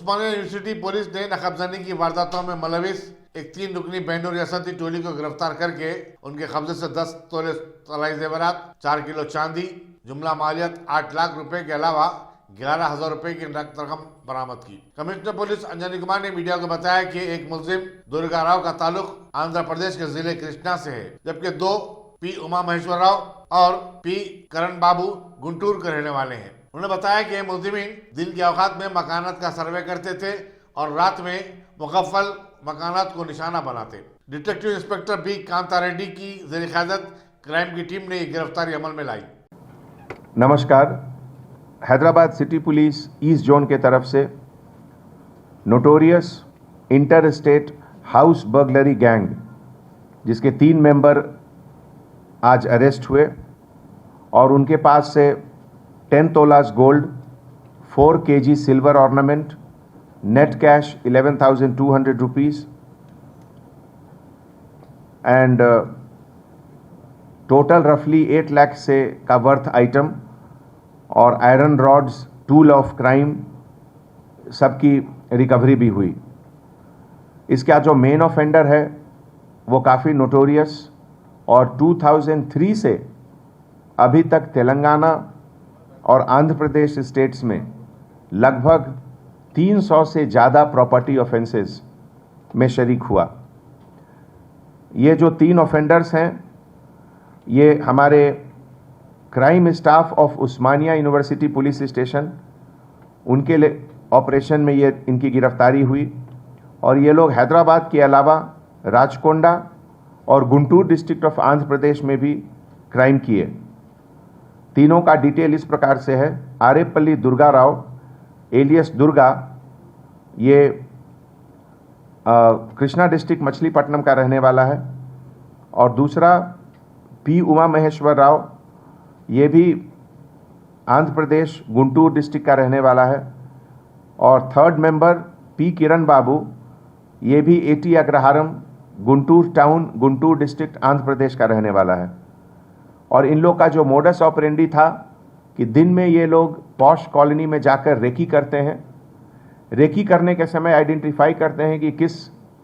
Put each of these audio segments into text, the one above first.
उस्मानिया university police ने नकाबजानी की वारदातों में मुलविस एक 3 रुकनी बैंडो रियासती टोली को गिरफ्तार करके उनके कब्जे से 10 तोले तलाई जेवरात, 4 किलो चांदी, जुमला मालियत 8 लाख रुपए के अलावा 11,000 रुपए की नकद रकम बरामद की। कमिश्नर पुलिस अंजनी कुमार ने मीडिया को बताया कि एक मुलजिम दुर्गा राव का ताल्लुक आंध्र प्रदेश के जिले कृष्णा से है, जबकि 2 पी उमा महेश्वर राव और पी करण बाबू गुंटूर के रहने वाले हैं। उन्होंने बताया कि मुलजिमीन दिन के औकात में मकानात का सर्वे करते थे और रात में मुकफ्फल मकानात को निशाना बनाते। Detective inspector B Kanta Reddy की ज़ेर क़यादत क्राइम की टीम ने गिरफ्तारी अमल में लाई। नमस्कार। Hyderabad city police east zone के तरफ से notorious inter state house burglary gang जिसके 3 मेंबर आज अरेस्ट हुए और उनके पास से 10 तोलास gold, 4 kg silver ornament, net cash 11,200 rupees and total रफली 8 लाख से का वर्थ आइटम और iron rods, tool of crime सबकी रिकवरी भी हुई। इसका जो मेन ऑफेंडर है वो काफ़ी नोटोरियस और 2003 से अभी तक तेलंगाना और आंध्र प्रदेश स्टेट्स में लगभग 300 से ज़्यादा प्रॉपर्टी ऑफेंसेस में शरीक हुआ। ये जो 3 ऑफेंडर्स हैं ये हमारे crime staff of Osmania university police station उनके ऑपरेशन में ये इनकी गिरफ्तारी हुई और ये लोग हैदराबाद के अलावा राचकोंडा और गुंटूर डिस्ट्रिक्ट ऑफ आंध्र प्रदेश में भी क्राइम किए। तीनों का डिटेल इस प्रकार से है। आरेपल्ली दुर्गा राव एलियस दुर्गा, ये कृष्णा डिस्ट्रिक्ट मछलीपट्टनम का रहने वाला है और दूसरा पी उमा महेश्वर राव, ये भी आंध्र प्रदेश गुंटूर डिस्ट्रिक्ट का रहने वाला है और third member P Kiran Babu, ये भी at Agraharam Guntur town Guntur district Andhra Pradesh का रहने वाला है। और इन लोग का जो मोडस ऑपरेंडी था कि दिन में ये लोग पॉश कॉलोनी में जाकर रेकी करते हैं। रेकी करने के समय आइडेंटिफाई करते हैं कि किस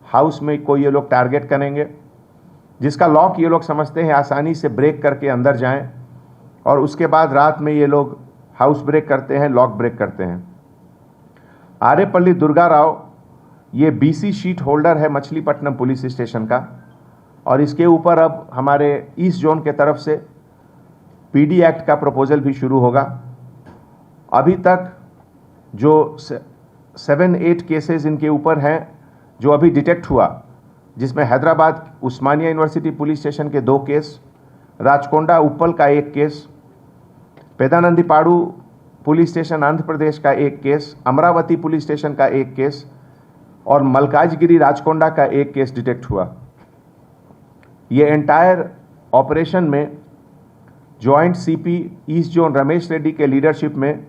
हाउस में कोई ये लोग टारगेट करेंगे, जिसका लॉक ये लोग समझते हैं आसानी से ब्रेक करके अंदर जाएं और उसके बाद रात में ये लोग हाउस ब्रेक करते हैं, लॉक ब्रेक करते हैं। आरेपल्ली दुर्गा राव ये BC शीट होल्डर है मछलीपट्टनम पुलिस स्टेशन का और इसके ऊपर अब हमारे ईस्ट जोन के तरफ से PD एक्ट का प्रपोजल भी शुरू होगा। अभी तक जो 7-8 केसेस इनके ऊपर हैं जो अभी डिटेक्ट हुआ, जिसमें हैदराबाद उस्मानिया यूनिवर्सिटी पुलिस स्टेशन के 2 केस, राचकोंडा उप्पल का 1 case, पेदानंदीपाड़ू police station Andhra Pradesh का 1 केस, अमरावती पुलिस स्टेशन का 1 केस और मलकाजगिरी राचकोंडा का 1 केस डिटेक्ट हुआ। ये एंटायर ऑपरेशन में joint CP east zone Ramesh Reddy के लीडरशिप में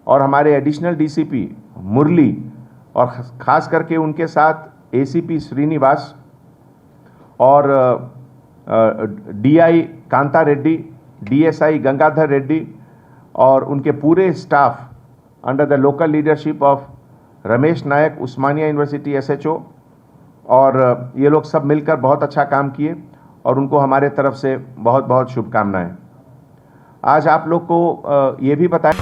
और हमारे एडिशनल DCP मुरली और ख़ास करके उनके साथ ACP श्रीनिवास और DI कांता रेड्डी, DSI गंगाधर रेड्डी और उनके पूरे staff under the local leadership of Ramesh Nayak Osmania university SHO और ये लोग सब मिलकर बहुत अच्छा काम किए और उनको हमारे तरफ से बहुत बहुत शुभकामनाएं। आज आप लोग को ये भी बताएं